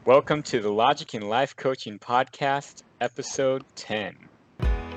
Welcome to the Logic in Life Coaching Podcast, Episode 10.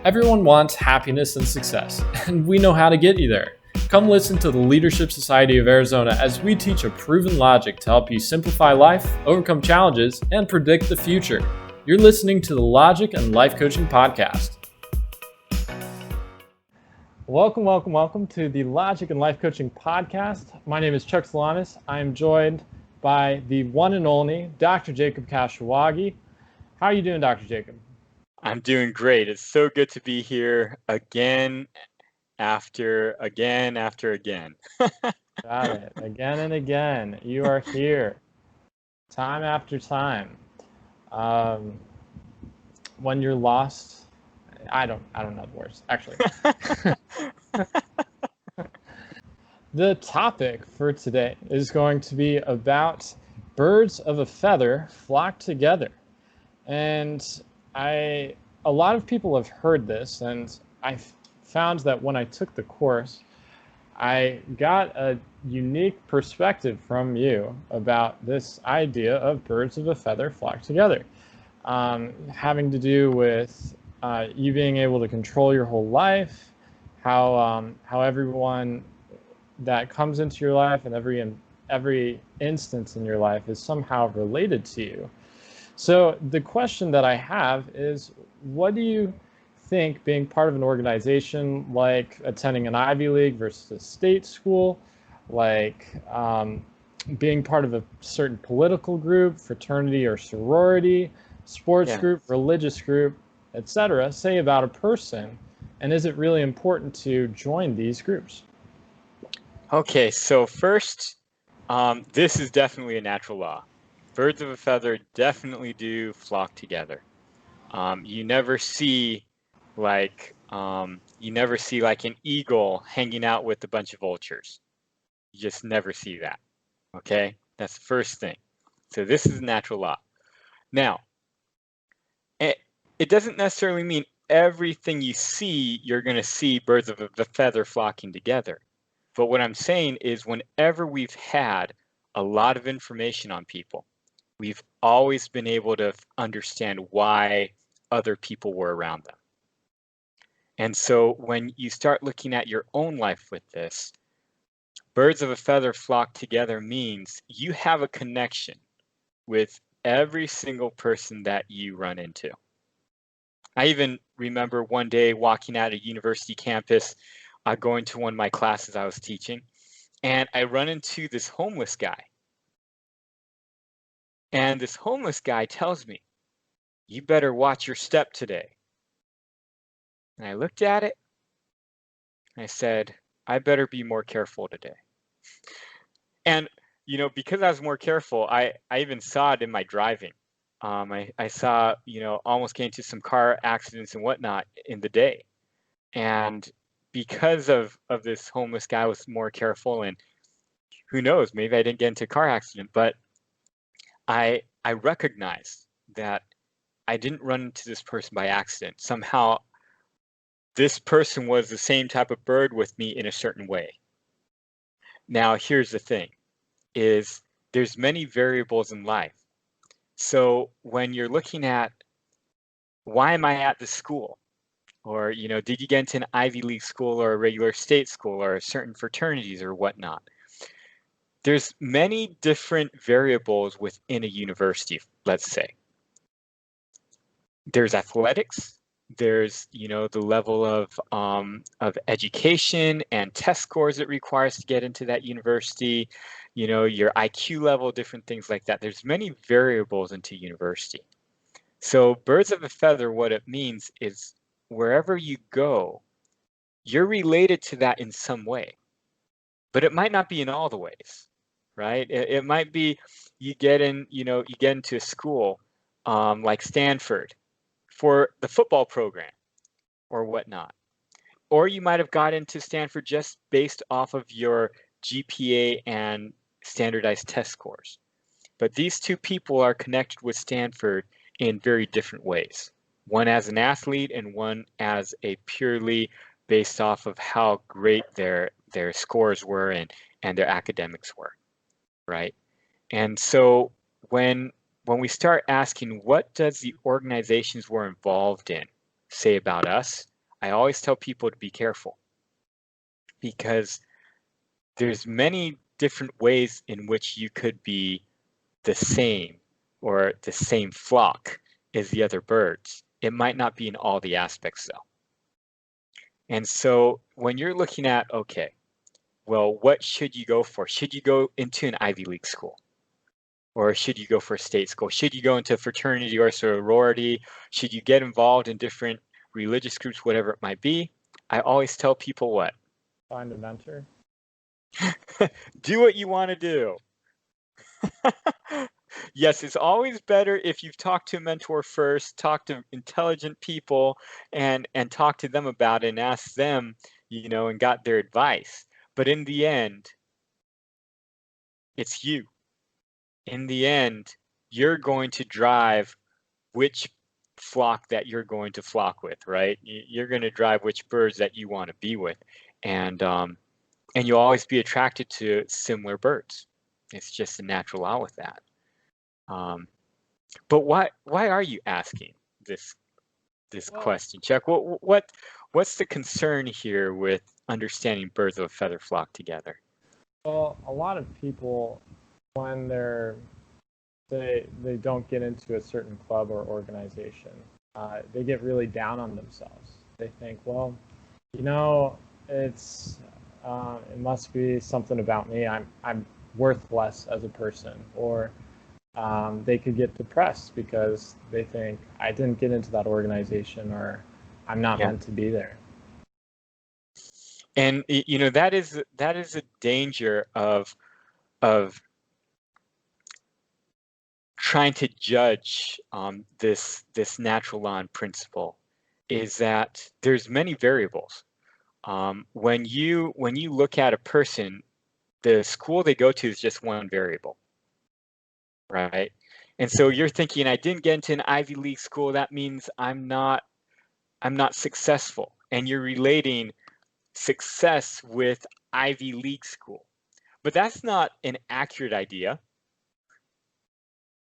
Everyone wants happiness and success, and we know how to get you there. Come listen to the Leadership Society of Arizona as we teach a proven logic to help you simplify life, overcome challenges, and predict the future. You're listening to the Logic and Life Coaching Podcast. Welcome to the Logic and Life Coaching Podcast. My name is Chuck Solanas. I am joined by the one and only Dr. Jacob Kashawagi. How are you doing, Dr. Jacob? I'm doing great. It's so good to be here again after again. Got it. Again and again. You are here. Time after time. When you're lost, I don't know the words, actually. The topic for today is going to be about birds of a feather flock together. And a lot of people have heard this, and I found that when I took the course, I got a unique perspective from you about this idea of birds of a feather flock together, having to do with you being able to control your whole life, how everyone that comes into your life and every instance in your life is somehow related to you. So the question that I have is, what do you think being part of an organization like attending an Ivy League versus a state school, like being part of a certain political group, fraternity or sorority, sports group, religious group, etc., say about a person? And is it really important to join these groups? Okay, so first, this is definitely a natural law. Birds of a feather definitely do flock together. You never see like an eagle hanging out with a bunch of vultures. You just never see that. Okay, that's the first thing. So this is a natural law. Now, it doesn't necessarily mean everything you see, you're going to see birds of a feather flocking together. But what I'm saying is, whenever we've had a lot of information on people, we've always been able to understand why other people were around them. And so when you start looking at your own life with this, birds of a feather flock together means you have a connection with every single person that you run into. I even remember one day walking at a university campus, going to one of my classes I was teaching, and I run into this homeless guy. And this homeless guy tells me, "You better watch your step today." And I looked at it, and I said, "I better be more careful today." And, because I was more careful, I even saw it in my driving. I saw, almost getting into some car accidents and whatnot in the day. And because of this homeless guy, I was more careful, and who knows, maybe I didn't get into a car accident, but I recognized that I didn't run into this person by accident. Somehow this person was the same type of bird with me in a certain way. Now, here's the thing, is there's many variables in life. So when you're looking at, why am I at this school? Or, did you get into an Ivy League school or a regular state school or certain fraternities or whatnot? There's many different variables within a university, let's say. There's athletics, there's, the level of education and test scores it requires to get into that university, your IQ level, different things like that. There's many variables into university. So birds of a feather, what it means is wherever you go, you're related to that in some way, but it might not be in all the ways, right? It might be you get into a school like Stanford for the football program or whatnot. Or you might have got into Stanford just based off of your GPA and standardized test scores. But these two people are connected with Stanford in very different ways. One as an athlete and one as a purely based off of how great their scores were and their academics were, right? And so when when we start asking what does the organizations we're involved in say about us, I always tell people to be careful because there's many different ways in which you could be the same or the same flock as the other birds. It might not be in all the aspects though. And so when you're looking at, okay, well, what should you go for? Should you go into an Ivy League school? Or should you go for a state school? Should you go into a fraternity or sorority? Should you get involved in different religious groups, whatever it might be? I always tell people what? Find a mentor. Do what you want to do. Yes, it's always better if you've talked to a mentor first, talk to intelligent people and talk to them about it and ask them, and got their advice. But in the end, it's you. In the end, you're going to drive which flock that you're going to flock with, right? You're going to drive which birds that you want to be with. And you'll always be attracted to similar birds. It's just a natural law with that. But why are you asking this Well, question, Chuck? What's the concern here with understanding birds of a feather flock together? well, a lot of people, when they don't get into a certain club or organization, they get really down on themselves. They think, well, you know, it must be something about me. I'm worth less as a person, or they could get depressed because they think I didn't get into that organization, or I'm not Yeah. meant to be there. And that is a danger of trying to judge this natural law and principle is that there's many variables. When you look at a person, the school they go to is just one variable, right? And so you're thinking, I didn't get into an Ivy League school, that means I'm not successful. And you're relating success with Ivy League school. But that's not an accurate idea.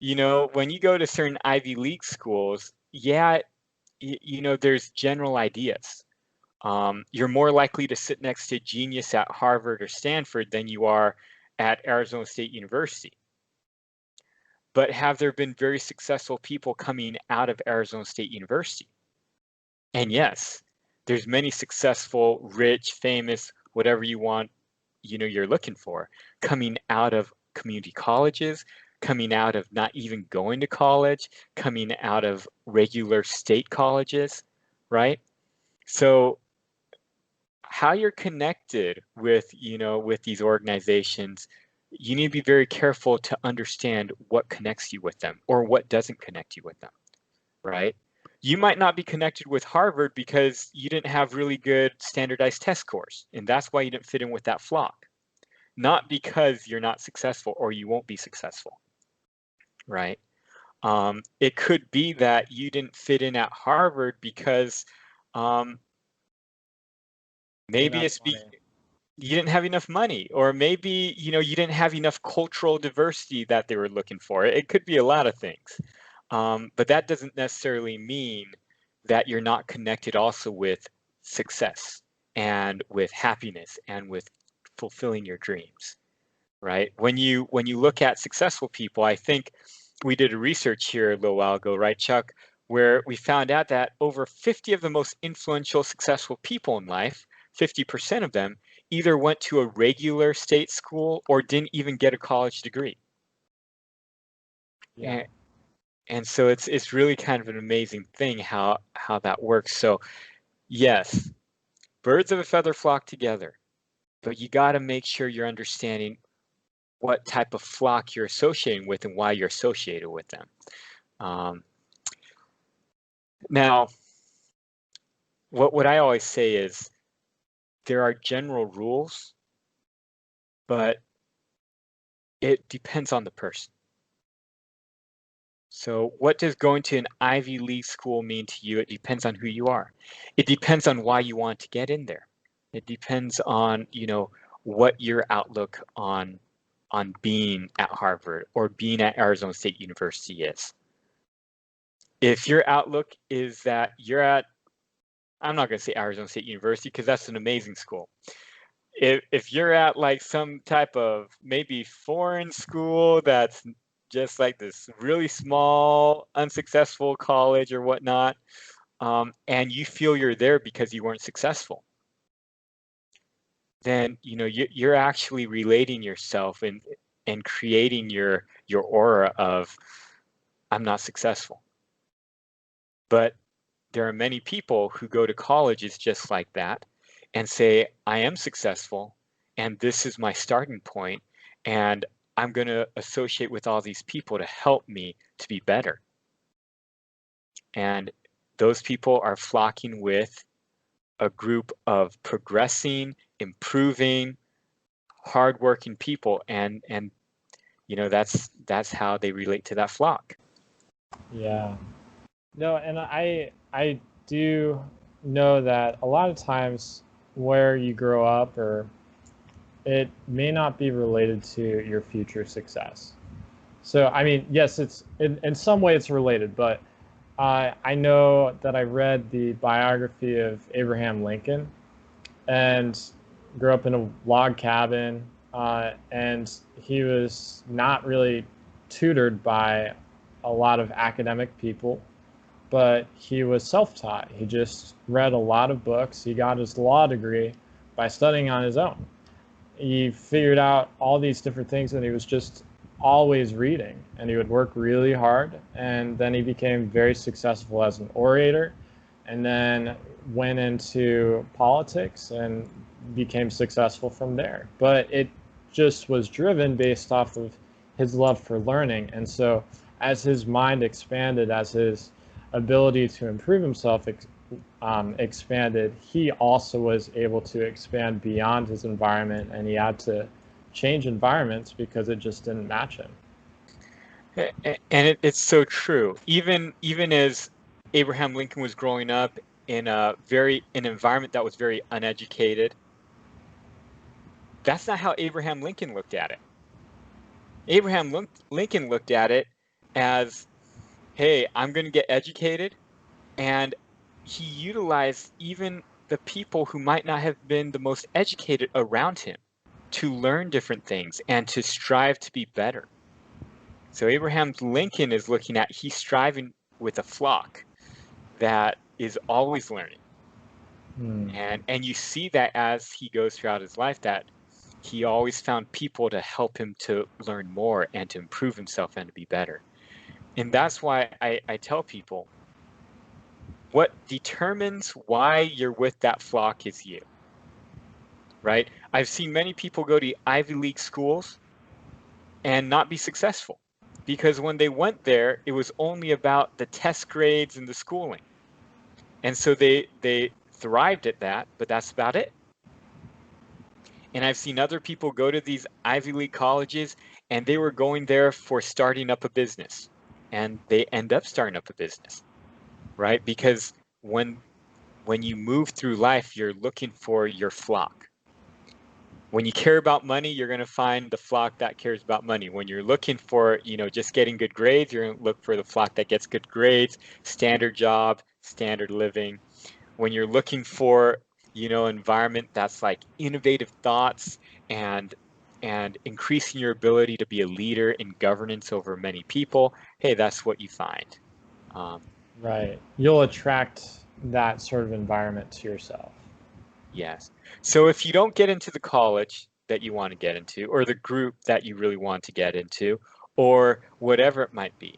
When you go to certain Ivy League schools, yeah, there's general ideas. You're more likely to sit next to a genius at Harvard or Stanford than you are at Arizona State University. But have there been very successful people coming out of Arizona State University? And yes, there's many successful, rich, famous, whatever you want, you're looking for, coming out of community colleges, coming out of not even going to college, coming out of regular state colleges, right? So how you're connected with these organizations, you need to be very careful to understand what connects you with them or what doesn't connect you with them, right? You might not be connected with Harvard because you didn't have really good standardized test scores, and that's why you didn't fit in with that flock, not because you're not successful or you won't be successful, right? It could be that you didn't fit in at Harvard because maybe Enough it's money. you didn't have enough money, or maybe you didn't have enough cultural diversity that they were looking for. It could be a lot of things, but that doesn't necessarily mean that you're not connected also with success and with happiness and with fulfilling your dreams, right? When you look at successful people, I think we did a research here a little while ago, right, Chuck, where we found out that over 50 of the most influential, successful people in life, 50% of them either went to a regular state school or didn't even get a college degree. Yeah. And, and so it's really kind of an amazing thing how that works. So yes, birds of a feather flock together, but you got to make sure you're understanding what type of flock you're associating with and why you're associated with them. Now, what I always say is there are general rules, but it depends on the person. So what does going to an Ivy League school mean to you? It depends on who you are. It depends on why you want to get in there. It depends on, what your outlook on on being at Harvard or being at Arizona State University is. If your outlook is that you're at, I'm not going to say Arizona State University because that's an amazing school. If you're at like some type of maybe foreign school that's just like this really small, unsuccessful college or whatnot, and you feel you're there because you weren't successful, then you're actually relating yourself and creating your aura of I'm not successful. But there are many people who go to colleges just like that and say, I am successful and this is my starting point and I'm going to associate with all these people to help me to be better. And those people are flocking with a group of progressing, improving, hardworking people, and that's how they relate to that flock. Yeah. No, and I do know that a lot of times where you grow up, or it may not be related to your future success. So I mean, yes, it's in some way it's related, but I know that I read the biography of Abraham Lincoln, and grew up in a log cabin, and he was not really tutored by a lot of academic people, but he was self-taught. He just read a lot of books. He got his law degree by studying on his own. He figured out all these different things, and he was just always reading, and he would work really hard, and then he became very successful as an orator, and then went into politics and became successful from there. But it just was driven based off of his love for learning. And so as his mind expanded, as his ability to improve himself expanded, he also was able to expand beyond his environment, and he had to change environments because it just didn't match him. And it's so true. Even as Abraham Lincoln was growing up in an environment that was very uneducated, that's not how Abraham Lincoln looked at it. Abraham Lincoln looked at it as, hey, I'm going to get educated, and he utilized even the people who might not have been the most educated around him to learn different things and to strive to be better. So Abraham Lincoln is looking at, he's striving with a flock that is always learning. And you see that as he goes throughout his life, that he always found people to help him to learn more and to improve himself and to be better. And that's why I tell people, what determines why you're with that flock is you, right? I've seen many people go to Ivy League schools and not be successful because when they went there, it was only about the test grades and the schooling. And so they thrived at that, but that's about it. And I've seen other people go to these Ivy League colleges and they were going there for starting up a business, and they end up starting up a business, right? Because when you move through life, you're looking for your flock. When you care about money, you're going to find the flock that cares about money. When you're looking for, just getting good grades, you're going to look for the flock that gets good grades, standard job, standard living. When you're looking for, environment that's like innovative thoughts and increasing your ability to be a leader in governance over many people, hey, that's what you find. Right. You'll attract that sort of environment to yourself. Yes. So if you don't get into the college that you want to get into, or the group that you really want to get into, or whatever it might be,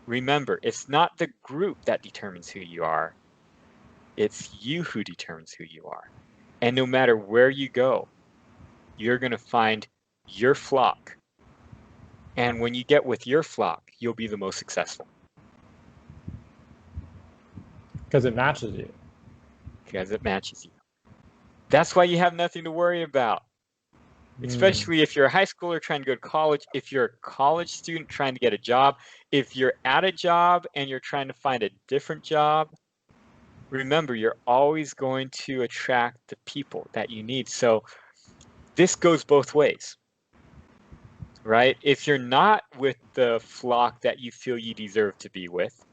remember, it's not the group that determines who you are. It's you who determines who you are. And no matter where you go, you're going to find your flock. And when you get with your flock, you'll be the most successful. Because it matches you. Because it matches you. That's why you have nothing to worry about. Especially if you're a high schooler trying to go to college, if you're a college student trying to get a job, if you're at a job and you're trying to find a different job, remember, you're always going to attract the people that you need. So this goes both ways, right? If you're not with the flock that you feel you deserve to be with,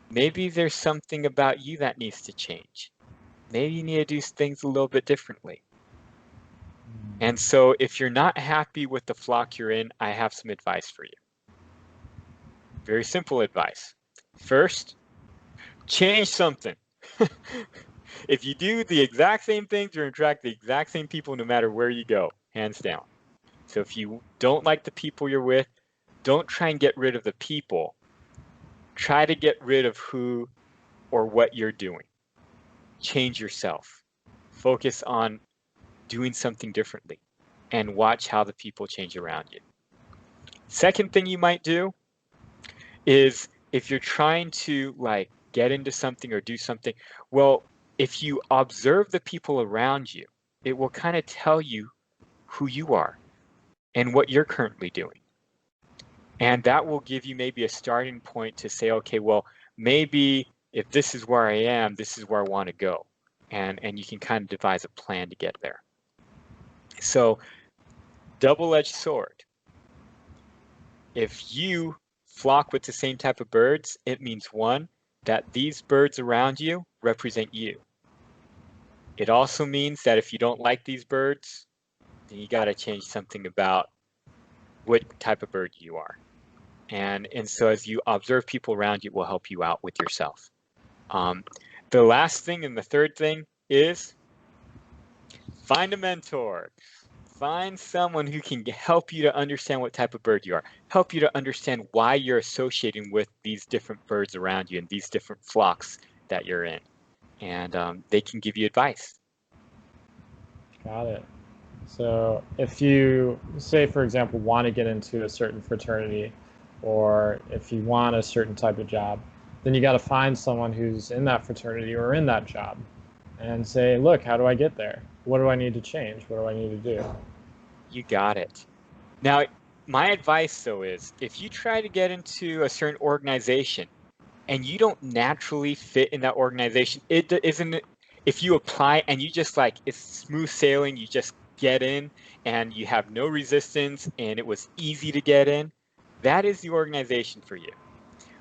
maybe there's something about you that needs to change. Maybe you need to do things a little bit differently. And so if you're not happy with the flock you're in, I have some advice for you. Very simple advice. First, change something. If you do the exact same things, you're going to attract the exact same people no matter where you go, hands down. So if you don't like the people you're with, don't try and get rid of the people. Try to get rid of who or what you're doing. Change yourself. Focus on doing something differently and watch how the people change around you. Second thing you might do is if you're trying to like get into something or do something, well, if you observe the people around you, it will kind of tell you who you are and what you're currently doing. And that will give you maybe a starting point to say, okay, well, maybe if this is where I am, this is where I want to go. And you can kind of devise a plan to get there. So, double-edged sword. If you flock with the same type of birds, it means one, that these birds around you represent you. It also means that if you don't like these birds, then you got to change something about what type of bird you are. And so as you observe people around you, it will help you out with yourself. The last thing and the third thing is find a mentor. Find someone who can help you to understand what type of bird you are, help you to understand why you're associating with these different birds around you and these different flocks that you're in. And they can give you advice. Got it. So if you, say, for example, want to get into a certain fraternity, or if you want a certain type of job, then you got to find someone who's in that fraternity or in that job and say, look, how do I get there? What do I need to change? What do I need to do? You got it. Now, my advice, though, is if you try to get into a certain organization and you don't naturally fit in that organization, it isn't. If you apply and you just like it's smooth sailing, you just get in and you have no resistance and it was easy to get in, that is the organization for you.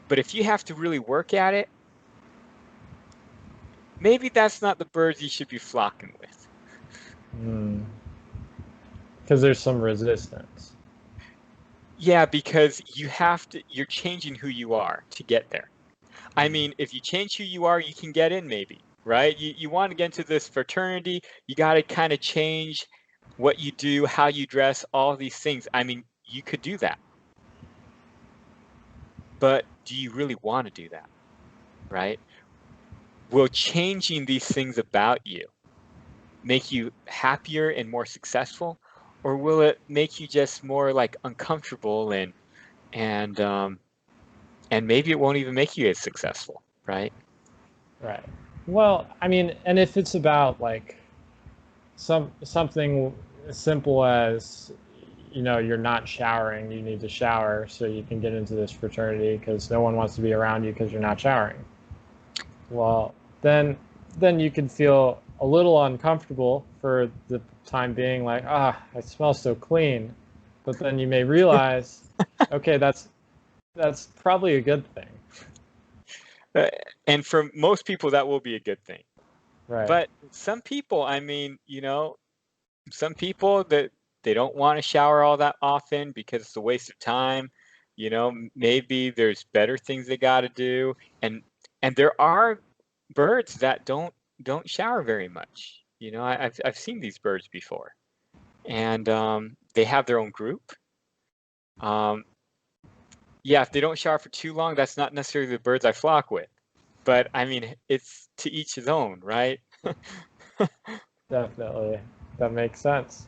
But if you have to really work at it, maybe that's not the birds you should be flocking with. Because there's some resistance. Yeah, because you're changing who you are to get there. I mean, if you change who you are, you can get in maybe, right? You want to get into this fraternity, you got to kind of change what you do, how you dress, all these things. I mean, you could do that. But do you really want to do that, right? Will changing these things about you make you happier and more successful, or will it make you just more like uncomfortable and maybe it won't even make you as successful, right? Right. Well, I mean, and if it's about like something as simple as, you're not showering, you need to shower so you can get into this fraternity because no one wants to be around you because you're not showering. Well, then you can feel a little uncomfortable for the time being, like, I smell so clean. But then you may realize, okay, that's probably a good thing. And for most people, that will be a good thing. Right. But some people, I mean, some people that they don't want to shower all that often because it's a waste of time. Maybe there's better things they got to do, and there are birds that don't shower very much. I've seen these birds before, and they have their own group. Yeah, if they don't shower for too long, that's not necessarily the birds I flock with. But I mean, it's to each his own, right? Definitely. That makes sense.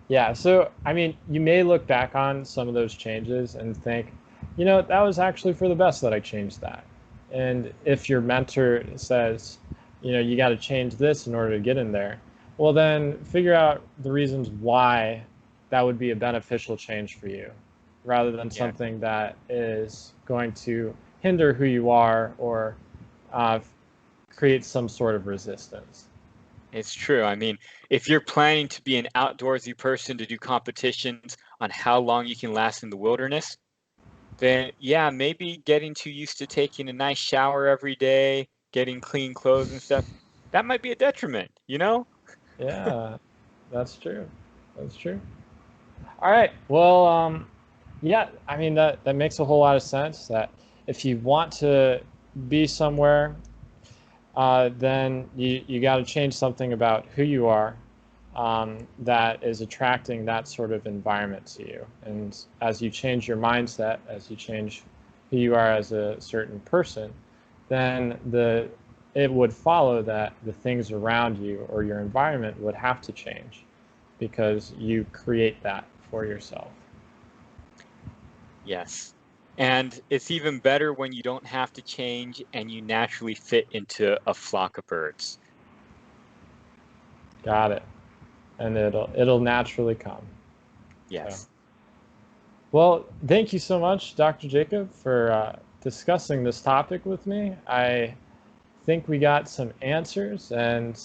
Yeah, so I mean, you may look back on some of those changes and think, that was actually for the best that I changed that. And if your mentor says, you got to change this in order to get in there, well, then figure out the reasons why that would be a beneficial change for you, rather than Yeah. something that is going to hinder who you are or create some sort of resistance. It's true. I mean, if you're planning to be an outdoorsy person to do competitions, on how long you can last in the wilderness, then yeah, maybe getting too used to taking a nice shower every day, getting clean clothes and stuff, that might be a detriment, you know? Yeah, that's true. That's true. All right. Well, yeah, I mean that makes a whole lot of sense. That if you want to be somewhere, then you got to change something about who you are, that is attracting that sort of environment to you. And as you change your mindset, as you change who you are as a certain person, then it would follow that the things around you or your environment would have to change because you create that for yourself. Yes. And it's even better when you don't have to change and you naturally fit into a flock of birds. Got it. And it'll naturally come. So, Yes. well, thank you so much, Dr. Jacob, for discussing this topic with me. I think we got some answers, and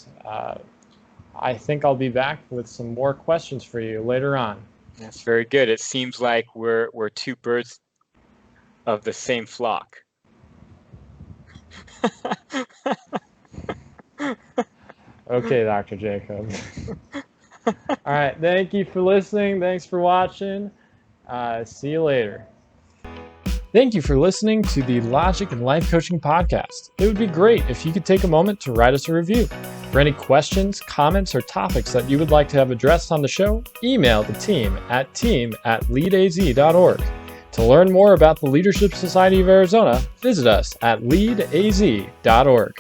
I think I'll be back with some more questions for you later on. That's very good. It seems like we're two birds of the same flock. Okay, Dr. Jacob. All right, thank you for listening. Thanks for watching. See you later. Thank you for listening to the Logic and Life Coaching Podcast. It would be great if you could take a moment to write us a review. For any questions, comments, or topics that you would like to have addressed on the show, email the team at leadaz.org. To learn more about the Leadership Society of Arizona, visit us at leadaz.org.